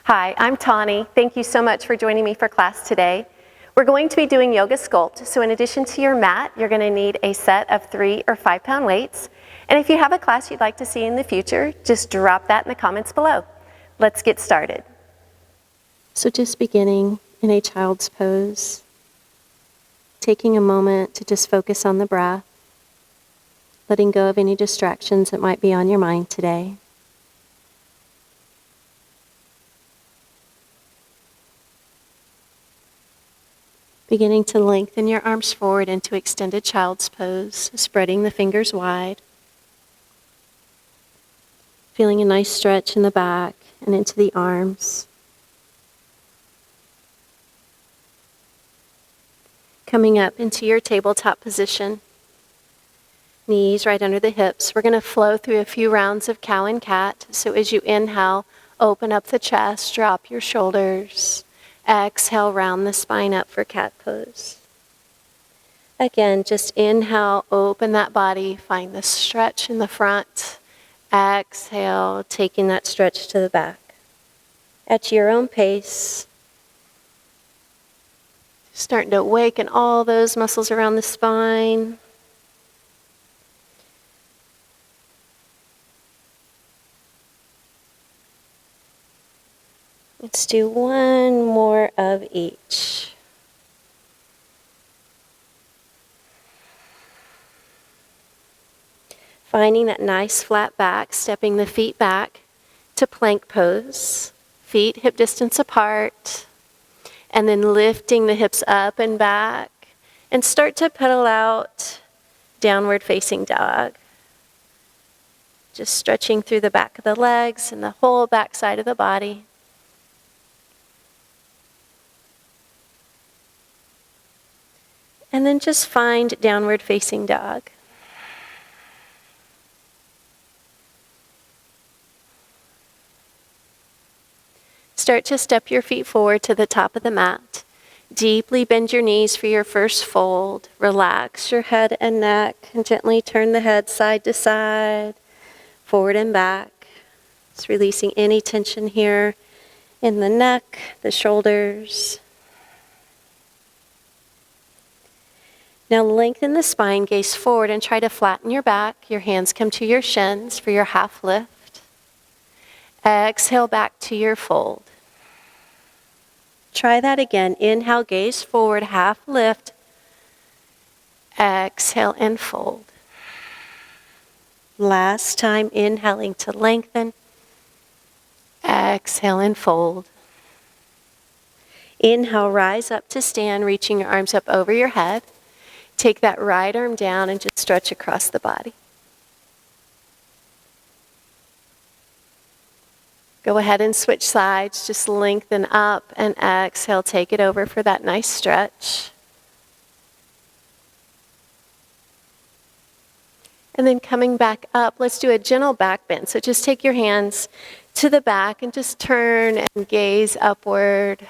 Hi, I'm Tauni. Thank you so much for joining me for class today. We're going to be doing yoga sculpt, so in addition to your mat, you're going to need a set of 3 or 5 pound weights. And if you have a class you'd like to see in the future, just drop that in the comments below. Let's get started. So just beginning in a child's pose, taking a moment to just focus on the breath, letting go of any distractions that might be on your mind today. Beginning to lengthen your arms forward into extended child's pose, spreading the fingers wide. Feeling a nice stretch in the back and into the arms. Coming up into your tabletop position. Knees right under the hips. We're going to flow through a few rounds of cow and cat. So as you inhale, open up the chest, drop your shoulders. Exhale, round the spine up for cat pose. Again, just inhale, open that body, find the stretch in the front. Exhale, taking that stretch to the back. At your own pace, starting to awaken all those muscles around the spine. Let's do one more of each. Finding that nice flat back, stepping the feet back to plank pose. Feet hip distance apart. And then lifting the hips up and back. And start to pedal out downward facing dog. Just stretching through the back of the legs and the whole back side of the body. And then just find downward facing dog. Start to step your feet forward to the top of the mat. Deeply bend your knees for your first fold. Relax your head and neck and gently turn the head side to side, forward and back. Just releasing any tension here in the neck, the shoulders. Now lengthen the spine, gaze forward and try to flatten your back. Your hands come to your shins for your half lift. Exhale back to your fold. Try that again. Inhale, gaze forward, half lift. Exhale and fold. Last time, inhaling to lengthen. Exhale and fold. Inhale, rise up to stand, reaching your arms up over your head. Take that right arm down and just stretch across the body. Go ahead and switch sides. Just lengthen up and exhale. Take it over for that nice stretch. And then coming back up, let's do a gentle back bend. So just take your hands to the back and just turn and gaze upward.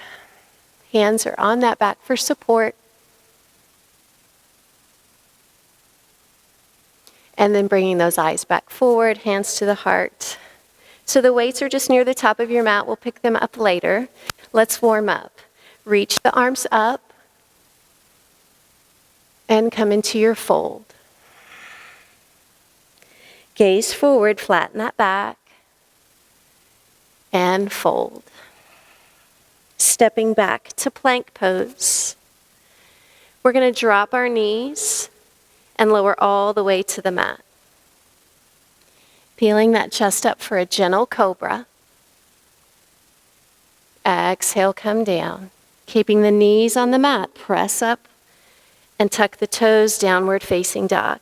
Hands are on that back for support. And then bringing those eyes back forward, hands to the heart. So the weights are just near the top of your mat. We'll pick them up later. Let's warm up. Reach the arms up and come into your fold. Gaze forward, flatten that back, and fold. Stepping back to plank pose. We're going to drop our knees and lower all the way to the mat. Peeling that chest up for a gentle cobra. Exhale, come down. Keeping the knees on the mat, press up and tuck the toes, downward facing dog.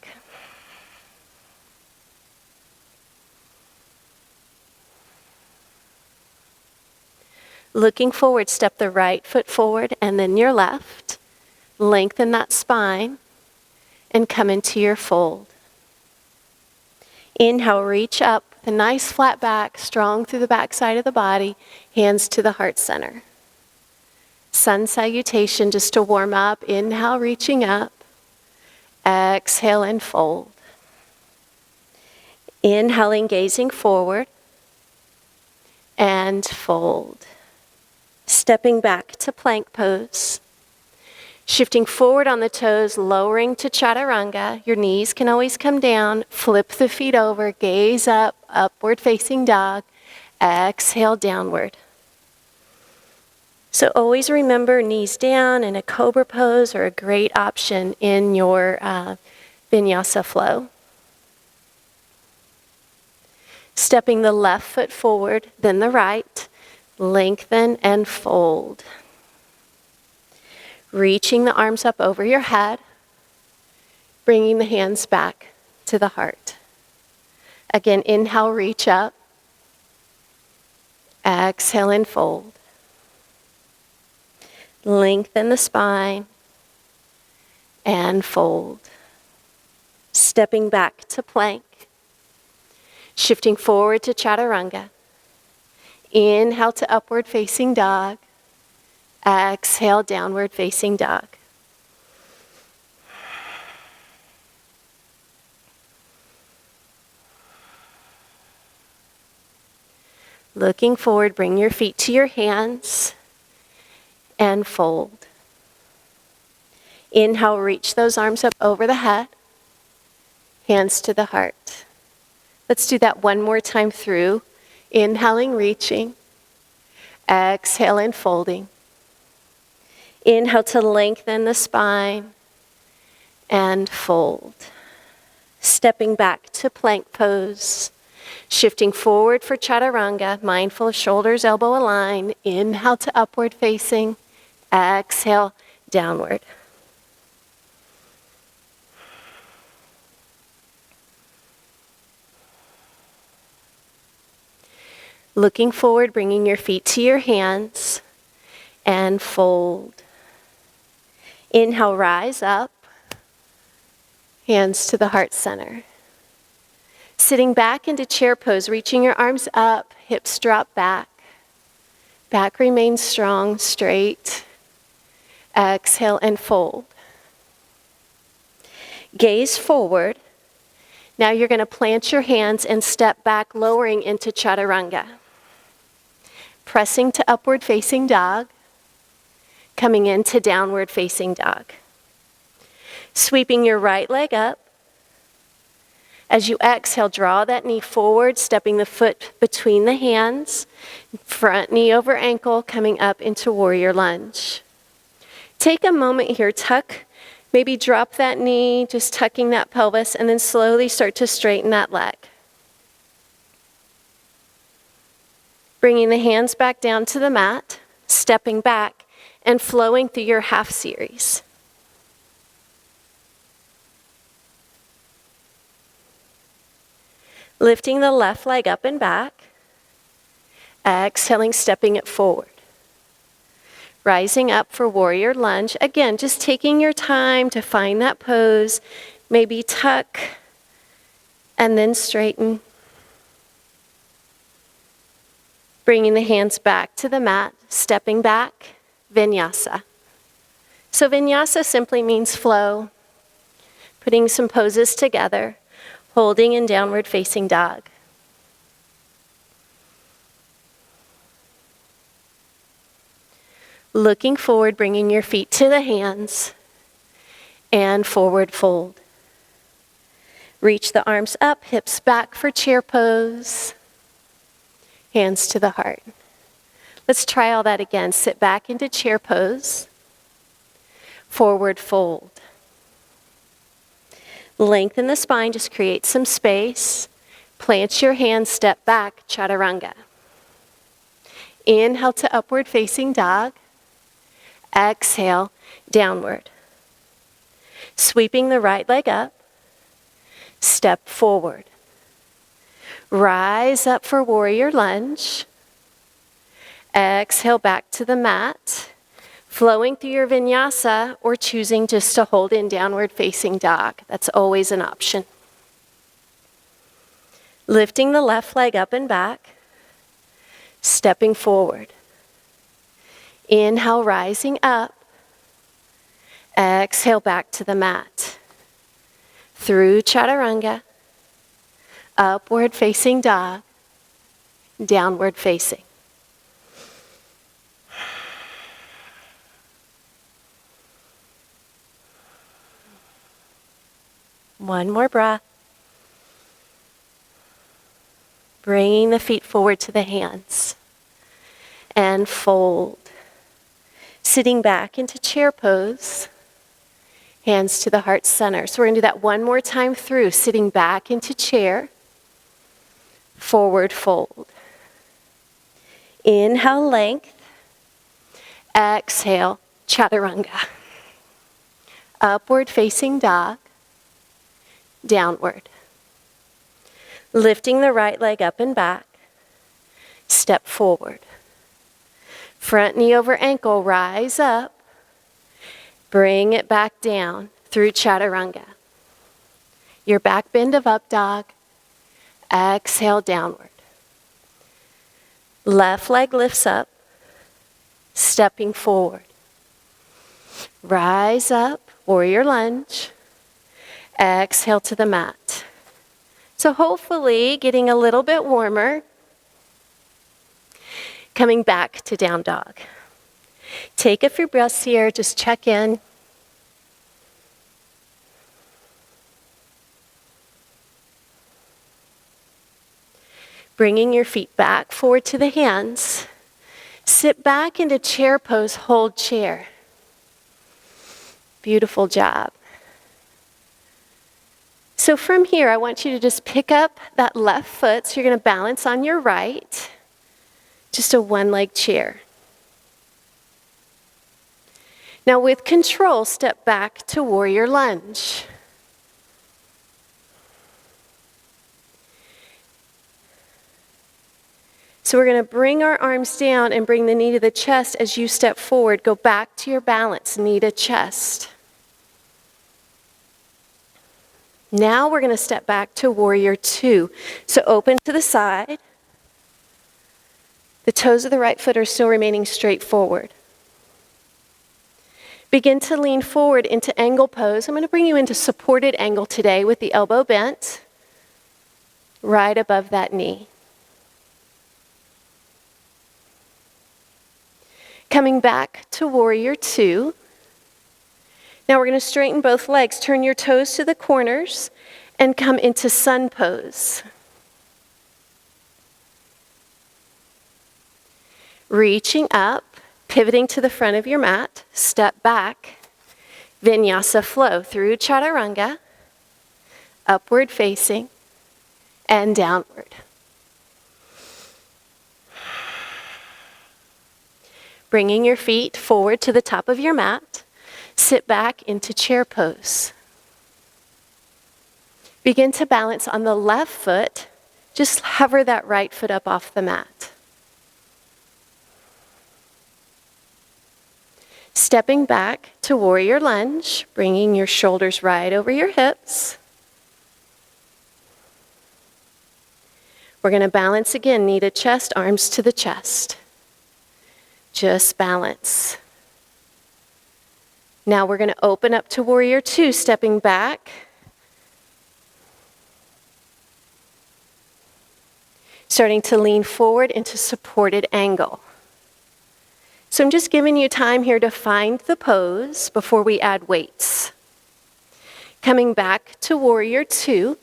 Looking forward, step the right foot forward and then your left. Lengthen that spine and come into your fold. Inhale, reach up with a nice flat back, strong through the back side of the body, hands to the heart center. Sun salutation just to warm up. Inhale, reaching up. Exhale and fold. Inhaling, gazing forward. And fold. Stepping back to plank pose. Shifting forward on the toes, lowering to chaturanga. Your knees can always come down. Flip the feet over, gaze up, upward facing dog. Exhale, downward. So always remember, knees down in a cobra pose are a great option in your vinyasa flow. Stepping the left foot forward, then the right. Lengthen and fold. Reaching the arms up over your head, bringing the hands back to the heart. Again, inhale, reach up. Exhale and fold. Lengthen the spine and fold. Stepping back to plank. Shifting forward to chaturanga. Inhale to upward facing dog. Exhale, downward facing dog. Looking forward, bring your feet to your hands and fold. Inhale, reach those arms up over the head, hands to the heart. Let's do that one more time through. Inhaling, reaching. Exhale and folding. Inhale to lengthen the spine and fold. Stepping back to plank pose. Shifting forward for chaturanga, mindful of shoulders, elbow aligned. Inhale to upward facing. Exhale, downward. Looking forward, bringing your feet to your hands and fold. Inhale, rise up. Hands to the heart center. Sitting back into chair pose, reaching your arms up, hips drop back. Back remains strong, straight. Exhale and fold. Gaze forward. Now you're going to plant your hands and step back, lowering into chaturanga. Pressing to upward facing dog. Coming into downward facing dog. Sweeping your right leg up. As you exhale, draw that knee forward, stepping the foot between the hands. Front knee over ankle, coming up into warrior lunge. Take a moment here, tuck, maybe drop that knee, just tucking that pelvis, and then slowly start to straighten that leg. Bringing the hands back down to the mat, stepping back, and flowing through your half series. Lifting the left leg up and back. Exhaling, stepping it forward. Rising up for warrior lunge. Again, just taking your time to find that pose. Maybe tuck and then straighten. Bringing the hands back to the mat, stepping back, vinyasa. So vinyasa simply means flow. Putting some poses together. Holding in downward facing dog. Looking forward, bringing your feet to the hands and forward fold. Reach the arms up, hips back for chair pose. Hands to the heart. Let's try all that again. Sit back into chair pose. Forward fold. Lengthen the spine, just create some space. Plant your hands, step back, chaturanga. Inhale to upward facing dog. Exhale, downward. Sweeping the right leg up. Step forward. Rise up for warrior lunge. Exhale back to the mat. Flowing through your vinyasa or choosing just to hold in downward facing dog. That's always an option. Lifting the left leg up and back. Stepping forward. Inhale, rising up. Exhale back to the mat. Through chaturanga. Upward facing dog. Downward facing. One more breath. Bringing the feet forward to the hands. And fold. Sitting back into chair pose. Hands to the heart center. So we're going to do that one more time through. Sitting back into chair. Forward fold. Inhale, length. Exhale, chaturanga. Upward facing dog. Downward. Lifting the right leg up and back. Step forward. Front knee over ankle, rise up. Bring it back down through chaturanga. Your back bend of up dog. Exhale, downward. Left leg lifts up. Stepping forward. Rise up, warrior lunge. Exhale to the mat. So hopefully getting a little bit warmer. Coming back to down dog. Take a few breaths here, just check in. Bringing your feet back forward to the hands. Sit back into chair pose, hold chair. Beautiful job. So from here, I want you to just pick up that left foot. So you're going to balance on your right. Just a one-leg chair. Now with control, step back to warrior lunge. So we're going to bring our arms down and bring the knee to the chest as you step forward. Go back to your balance, knee to chest. Now we're going to step back to warrior two. So open to the side. The toes of the right foot are still remaining straight forward. Begin to lean forward into angle pose. I'm going to bring you into supported angle today with the elbow bent right above that knee. Coming back to warrior two. Now we're going to straighten both legs. Turn your toes to the corners and come into sun pose. Reaching up, pivoting to the front of your mat, step back, vinyasa flow through chaturanga, upward facing, and downward. Bringing your feet forward to the top of your mat, sit back into chair pose. Begin to balance on the left foot, just hover that right foot up off the mat. Stepping back to warrior lunge, bringing your shoulders right over your hips. We're going to balance again, knee to chest, arms to the chest. Just balance. Now we're going to open up to warrior two, stepping back. Starting to lean forward into supported angle. So I'm just giving you time here to find the pose before we add weights. Coming back to warrior two.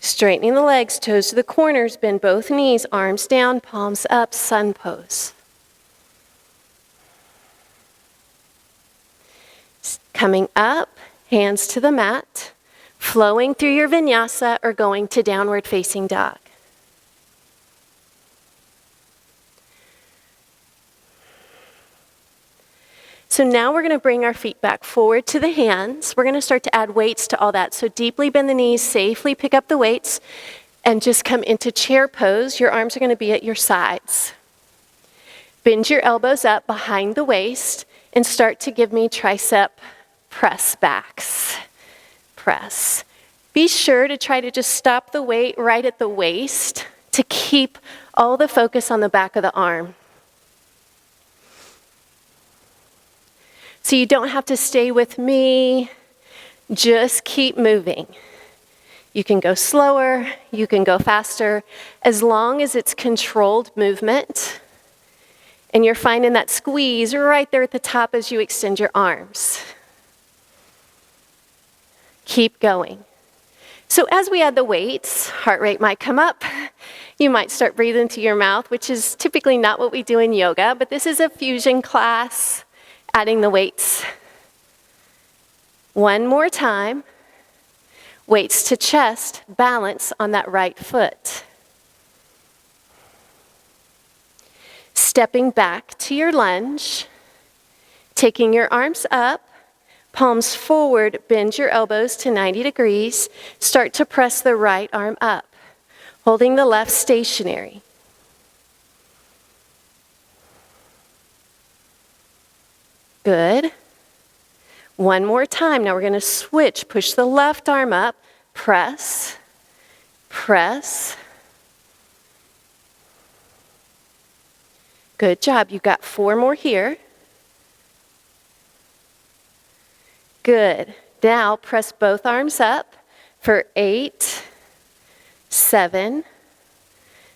Straightening the legs, toes to the corners, bend both knees, arms down, palms up, sun pose. Coming up, hands to the mat, flowing through your vinyasa or going to downward facing dog. So now we're going to bring our feet back forward to the hands. We're going to start to add weights to all that. So deeply bend the knees, safely pick up the weights, and just come into chair pose. Your arms are going to be at your sides. Bend your elbows up behind the waist and start to give me tricep press backs. Press. Be sure to try to just stop the weight right at the waist to keep all the focus on the back of the arm. So you don't have to stay with me, just keep moving. You can go slower, you can go faster, as long as it's controlled movement. And you're finding that squeeze right there at the top as you extend your arms. Keep going. So as we add the weights, heart rate might come up. You might start breathing into your mouth, which is typically not what we do in yoga, but this is a fusion class, adding the weights. One more time. Weights to chest, balance on that right foot. Stepping back to your lunge, taking your arms up, palms forward, bend your elbows to 90 degrees. Start to press the right arm up, holding the left stationary. Good. One more time. Now we're going to switch. Push the left arm up, press, press. Good job. You've got 4 more here. Good. Now press both arms up for 8, 7,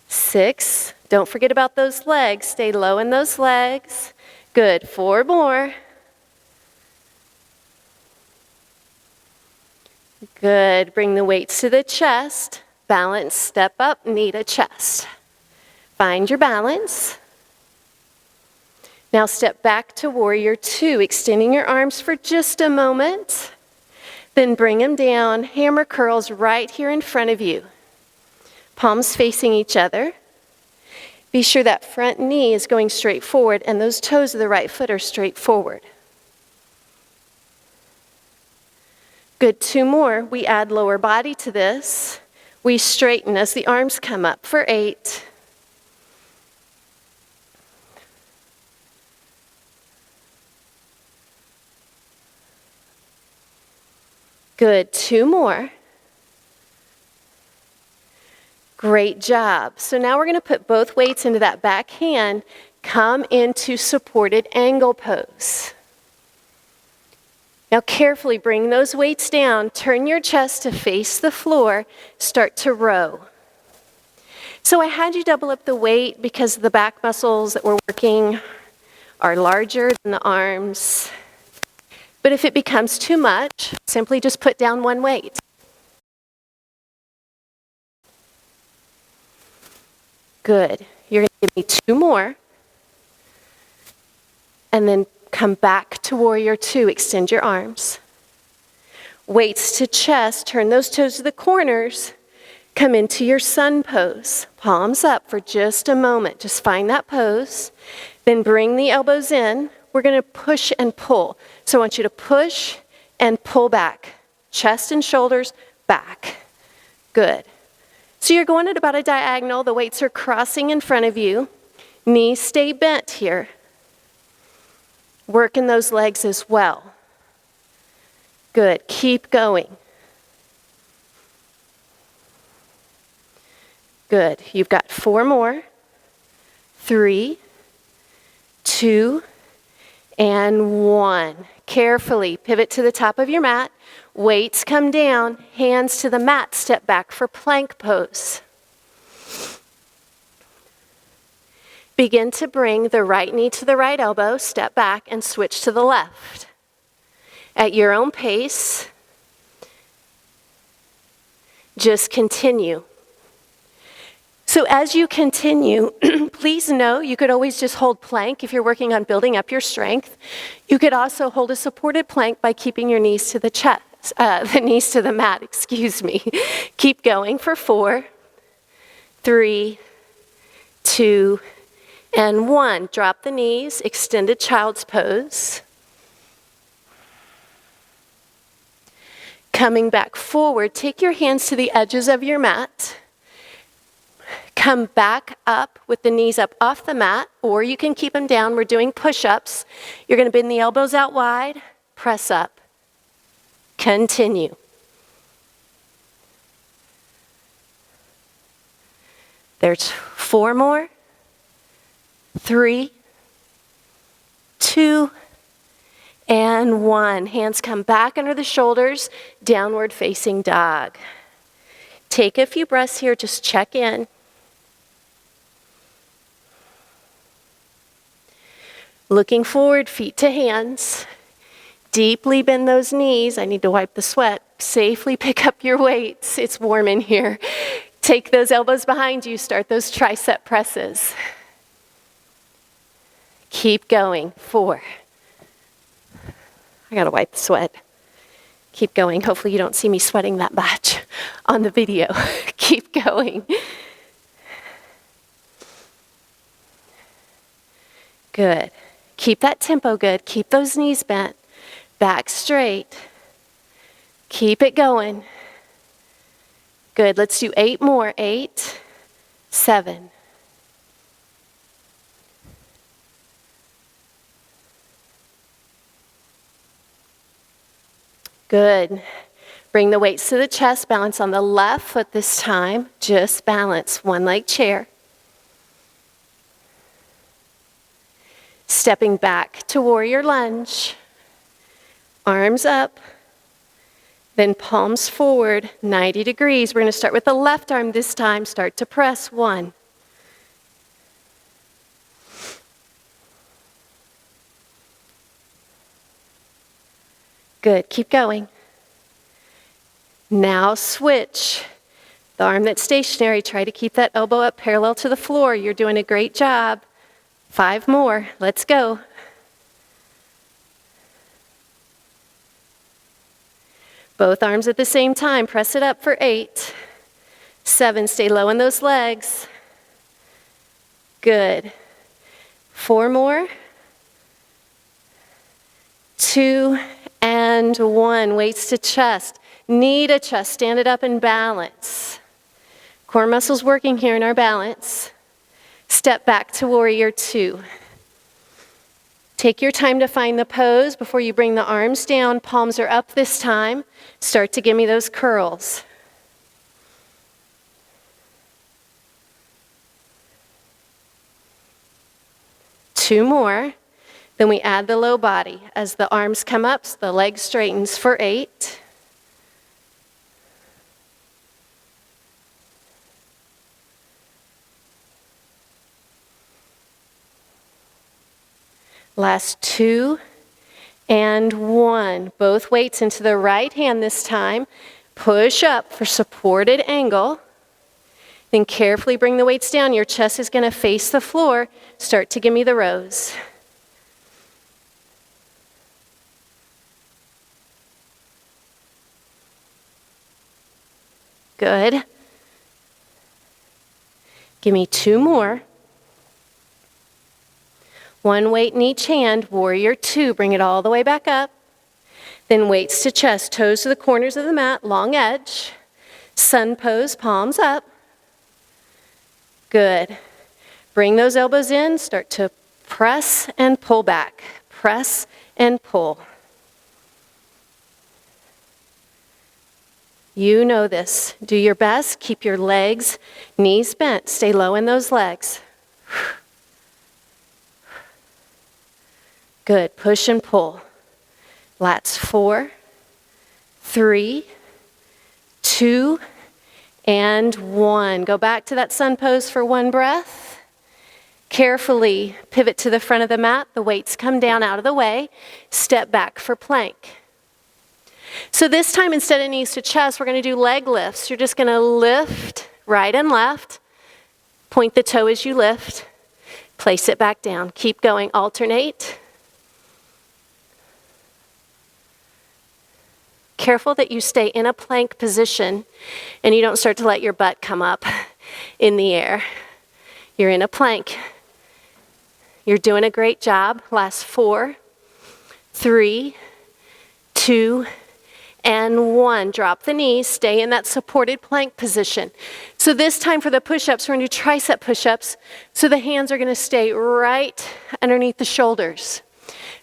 6. Don't forget about those legs. Stay low in those legs. Good. 4 more. Good. Bring the weights to the chest. Balance. Step up. Knee to chest. Find your balance. Now step back to warrior 2, extending your arms for just a moment. Then bring them down, hammer curls right here in front of you. Palms facing each other. Be sure that front knee is going straight forward and those toes of the right foot are straight forward. Good, 2 more. We add lower body to this. We straighten as the arms come up for 8. Good, 2 more. Great job. So now we're going to put both weights into that back hand, come into supported angle pose. Now carefully bring those weights down, turn your chest to face the floor, start to row. So I had you double up the weight because the back muscles that we're working are larger than the arms. But if it becomes too much, simply just put down 1 weight. Good. You're going to give me 2 more. And then come back to warrior 2. Extend your arms. Weights to chest. Turn those toes to the corners. Come into your sun pose. Palms up for just a moment. Just find that pose. Then bring the elbows in. We're going to push and pull. So I want you to push and pull back. Chest and shoulders back. Good. So you're going at about a diagonal. The weights are crossing in front of you. Knees stay bent here. Work in those legs as well. Good. Keep going. Good. You've got 4 more. 3, 2, and 1. Carefully pivot to the top of your mat. Weights come down. Hands to the mat. Step back for plank pose. Begin to bring the right knee to the right elbow. Step back and switch to the left. At your own pace, just continue. So as you continue, please know you could always just hold plank if you're working on building up your strength. You could also hold a supported plank by keeping your knees to the chest, the knees to the mat, excuse me. Keep going for 4, 3, 2, and 1. Drop the knees, extended child's pose. Coming back forward, take your hands to the edges of your mat. Come back up with the knees up off the mat, or you can keep them down. We're doing push-ups. You're going to bend the elbows out wide, press up. Continue. There's 4 more. 3, 2, and 1. Hands come back under the shoulders, downward facing dog. Take a few breaths here, just check in. Looking forward, feet to hands. Deeply bend those knees. I need to wipe the sweat. Safely pick up your weights. It's warm in here. Take those elbows behind you. Start those tricep presses. Keep going. 4. I gotta wipe the sweat. Keep going. Hopefully you don't see me sweating that much on the video. Keep going. Good. Keep that tempo good. Keep those knees bent. Back straight. Keep it going. Good. Let's do 8 more. 8, 7. Good. Bring the weights to the chest. Balance on the left foot this time. Just balance. One leg chair. Stepping back to warrior lunge. Arms up. Then palms forward, 90 degrees. We're going to start with the left arm this time. Start to press. 1. Good. Keep going. Now switch. The arm that's stationary, try to keep that elbow up parallel to the floor. You're doing a great job. 5 more. Let's go. Both arms at the same time. Press it up for 8. 7. Stay low in those legs. Good. 4 more. 2 and 1. Weights to chest. Knee to chest. Stand it up and balance. Core muscles working here in our balance. Step back to warrior 2. Take your time to find the pose before you bring the arms down. Palms are up this time. Start to give me those curls. Two more. Then we add the low body. As the arms come up, the leg straightens for 8. Last 2 and 1. Both weights into the right hand this time. Push up for supported angle. Then carefully bring the weights down. Your chest is going to face the floor. Start to give me the rows. Good. Give me 2 more. 1 weight in each hand, warrior 2, bring it all the way back up. Then weights to chest, toes to the corners of the mat, long edge. Sun pose, palms up. Good. Bring those elbows in, start to press and pull back. Press and pull. You know this. Do your best, keep your legs, knees bent, stay low in those legs. Good. Push and pull. Lats 4, 3, 2, and 1. Go back to that sun pose for 1 breath. Carefully pivot to the front of the mat. The weights come down out of the way. Step back for plank. So this time, instead of knees to chest, we're going to do leg lifts. You're just going to lift right and left. Point the toe as you lift. Place it back down. Keep going. Alternate. Careful that you stay in a plank position and you don't start to let your butt come up in the air. You're in a plank. You're doing a great job. Last 4, 3, 2, and 1. Drop the knees. Stay in that supported plank position. So this time for the push-ups, we're going to do tricep push-ups. So the hands are going to stay right underneath the shoulders.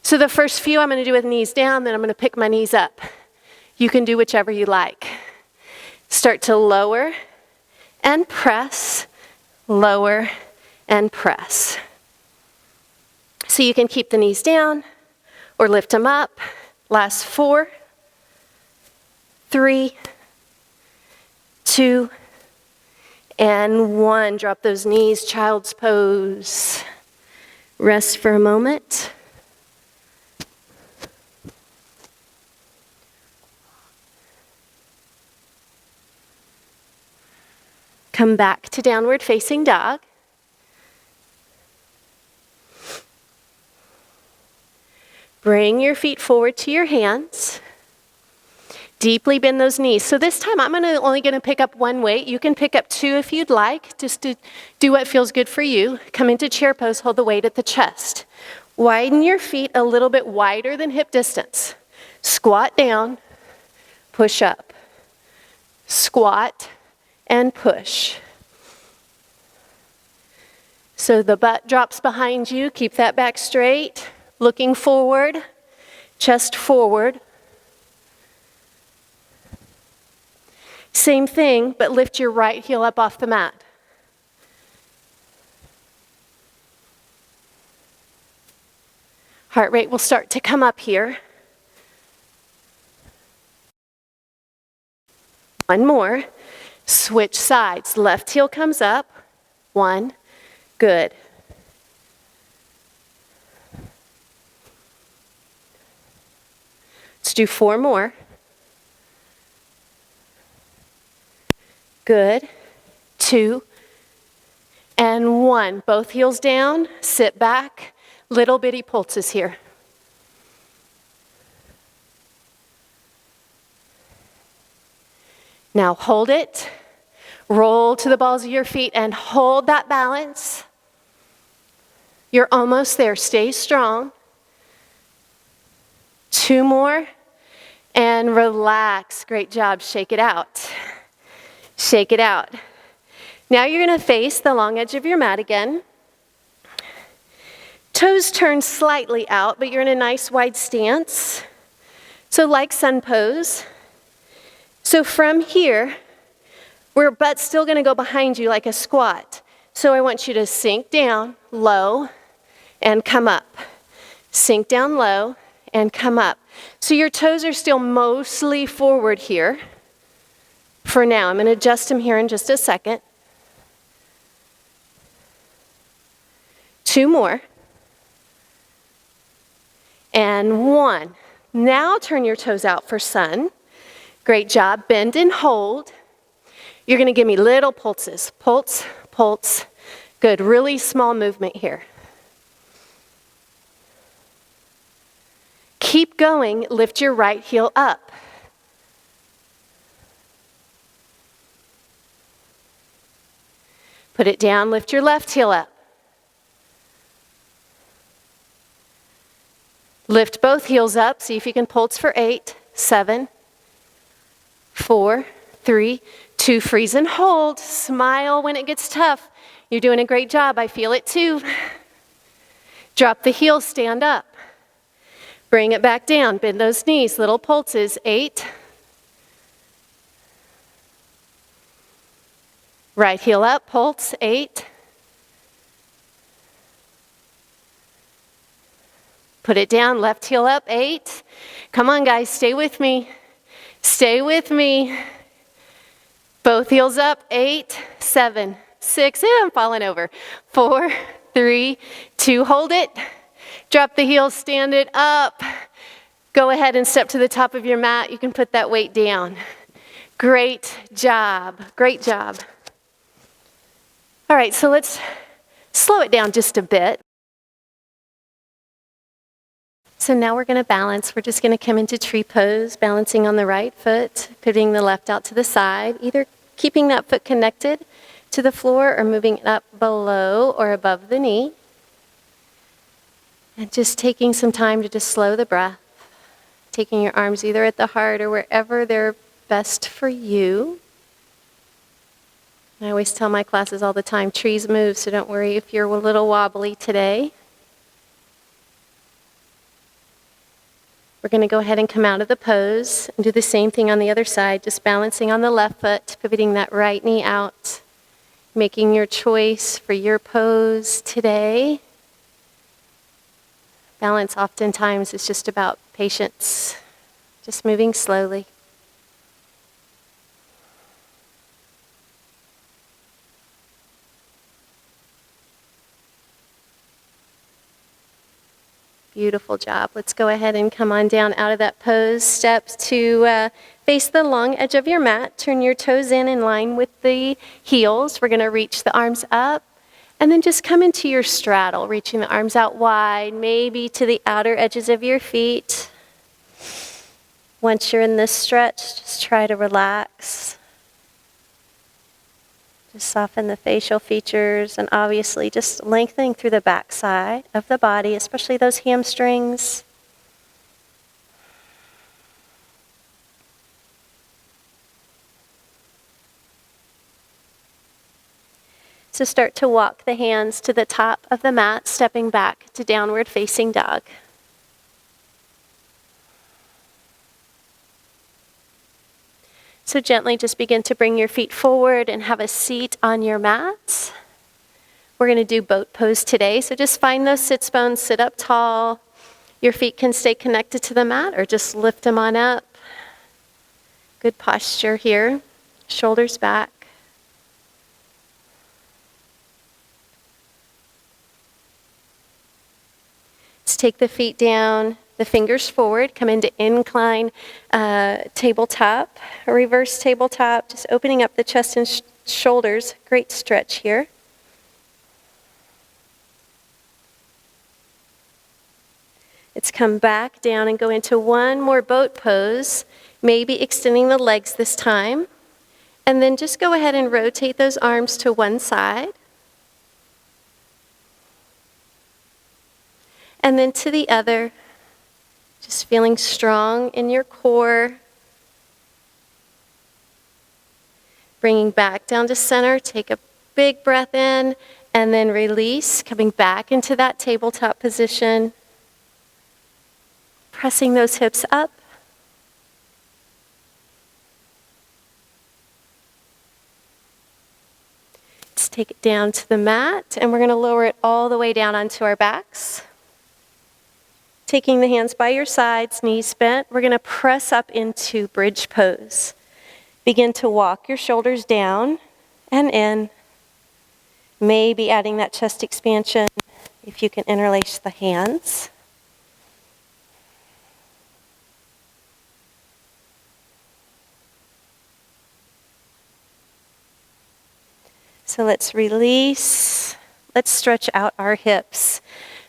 So the first few I'm going to do with knees down, then I'm going to pick my knees up. You can do whichever you like. Start to lower and press, lower and press. So you can keep the knees down or lift them up. Last 4, 3, 2, and 1. Drop those knees, child's pose. Rest for a moment. Come back to downward facing dog. Bring your feet forward to your hands. Deeply bend those knees. So this time I'm only going to pick up one weight. You can pick up two if you'd like, just to do what feels good for you. Come into chair pose, hold the weight at the chest. Widen your feet a little bit wider than hip distance. Squat down, push up. Squat and push. So the butt drops behind you. Keep that back straight. Looking forward, chest forward. Same thing, but lift your right heel up off the mat. Heart rate will start to come up here. One more. Switch sides. Left heel comes up. One. Good. Let's do 4 more. Good. 2 and 1. Both heels down. Sit back. Little bitty pulses here. Now hold it. Roll to the balls of your feet and hold that balance. You're almost there. Stay strong. 2 more. And relax. Great job. Shake it out. Shake it out. Now you're going to face the long edge of your mat again. Toes turn slightly out, but you're in a nice wide stance. So like sun pose. So from here, where butt's still going to go behind you like a squat. So I want you to sink down low and come up. Sink down low and come up. So your toes are still mostly forward here. For now, I'm going to adjust them here in just a second. 2 more. And 1. Now turn your toes out for sun. Great job. Bend and hold. You're going to give me little pulses. Pulse, pulse. Good. Really small movement here. Keep going. Lift your right heel up. Put it down. Lift your left heel up. Lift both heels up. See if you can pulse for 8, 7, 4, 3, 2. Freeze and hold. Smile when it gets tough. You're doing a great job. I feel it too. Drop the heels. Stand up. Bring it back down. Bend those knees. Little pulses. 8. Right heel up. Pulse. 8. Put it down. Left heel up. 8. Come on, guys. Stay with me. Stay with me. Both heels up. 8, 7, 6. I'm falling over. 4, 3, 2. Hold it. Drop the heels. Stand it up. Go ahead and step to the top of your mat. You can put that weight down. Great job. Great job. All right, so let's slow it down just a bit. So now we're going to balance. We're just going to come into tree pose, balancing on the right foot, pivoting the left out to the side, either keeping that foot connected to the floor or moving it up below or above the knee. And just taking some time to just slow the breath, taking your arms either at the heart or wherever they're best for you. I always tell my classes all the time, trees move, so don't worry if you're a little wobbly today. We're going to go ahead and come out of the pose and do the same thing on the other side, just balancing on the left foot, pivoting that right knee out, making your choice for your pose today. Balance oftentimes is just about patience, just moving slowly. Beautiful job. Let's go ahead and come on down out of that pose. Steps to Face the long edge of your mat. Turn your toes in line with the heels. We're going to reach the arms up. And then just come into your straddle, reaching the arms out wide, maybe to the outer edges of your feet. Once you're in this stretch, just try to relax. Just soften the facial features and obviously just lengthening through the back side of the body, especially those hamstrings. So start to walk the hands to the top of the mat, stepping back to downward facing dog. So gently just begin to bring your feet forward and have a seat on your mat. We're going to do boat pose today, so just find those sits bones, sit up tall. Your feet can stay connected to the mat or just lift them on up. Good posture here, shoulders back. Let's take the feet down, the fingers forward, come into incline tabletop, reverse tabletop, just opening up the chest and shoulders. Great stretch here. Let's come back down and go into one more boat pose, maybe extending the legs this time. And then just go ahead and rotate those arms to one side. And then to the other, just feeling strong in your core. Bringing back down to center, take a big breath in, and then release, coming back into that tabletop position. Pressing those hips up. Let's take it down to the mat, and we're going to lower it all the way down onto our backs. Taking the hands by your sides, knees bent, we're going to press up into bridge pose. Begin to walk your shoulders down and in. Maybe adding that chest expansion if you can interlace the hands. So let's release. Let's stretch out our hips.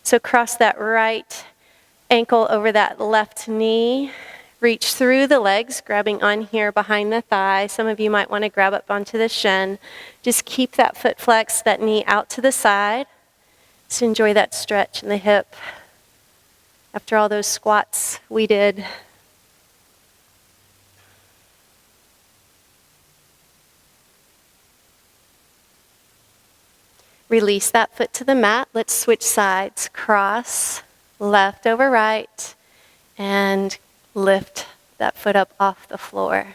So cross that right ankle over that left knee. Reach through the legs, grabbing on here behind the thigh. Some of you might want to grab up onto the shin. Just keep that foot flexed, that knee out to the side. Just enjoy that stretch in the hip. After all those squats we did. Release that foot to the mat. Let's switch sides. Cross, left over right, and lift that foot up off the floor.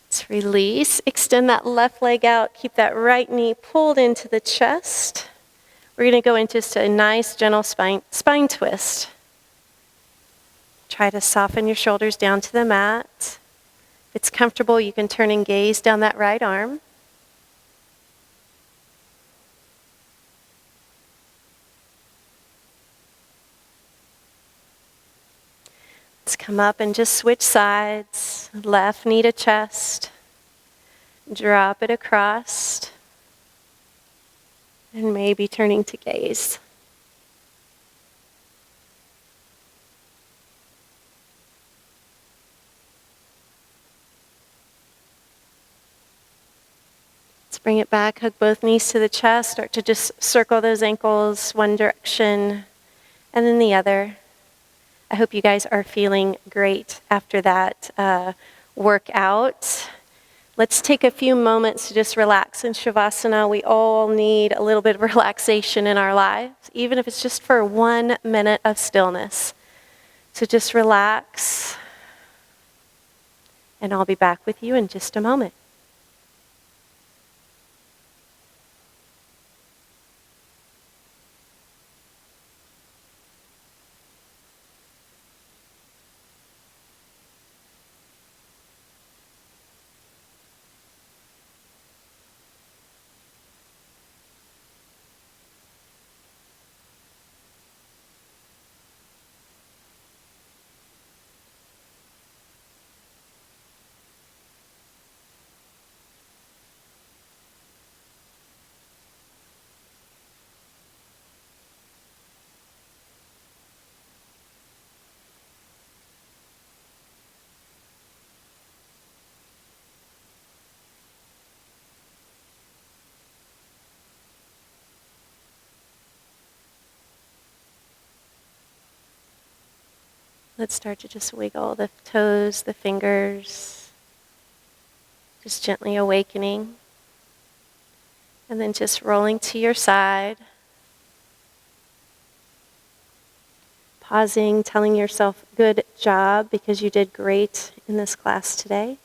Let's release. Extend that left leg out. Keep that right knee pulled into the chest. We're going to go into just a nice, gentle spine twist. Try to soften your shoulders down to the mat. If it's comfortable, you can turn and gaze down that right arm. Let's come up and just switch sides. Left knee to chest. Drop it across. And maybe turning to gaze. Let's bring it back, hug both knees to the chest, start to just circle those ankles one direction and then the other. I hope you guys are feeling great after that workout. Let's take a few moments to just relax in Shavasana. We all need a little bit of relaxation in our lives, even if it's just for 1 minute of stillness. So just relax, and I'll be back with you in just a moment. Let's start to just wiggle the toes, the fingers, just gently awakening. And then just rolling to your side. Pausing, telling yourself, good job, because you did great in this class today.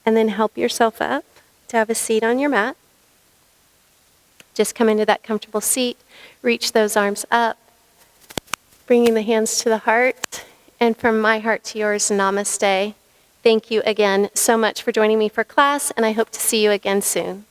And then help yourself up to have a seat on your mat. Just come into that comfortable seat, reach those arms up, bringing the hands to the heart, and from my heart to yours, namaste. Thank you again so much for joining me for class, and I hope to see you again soon.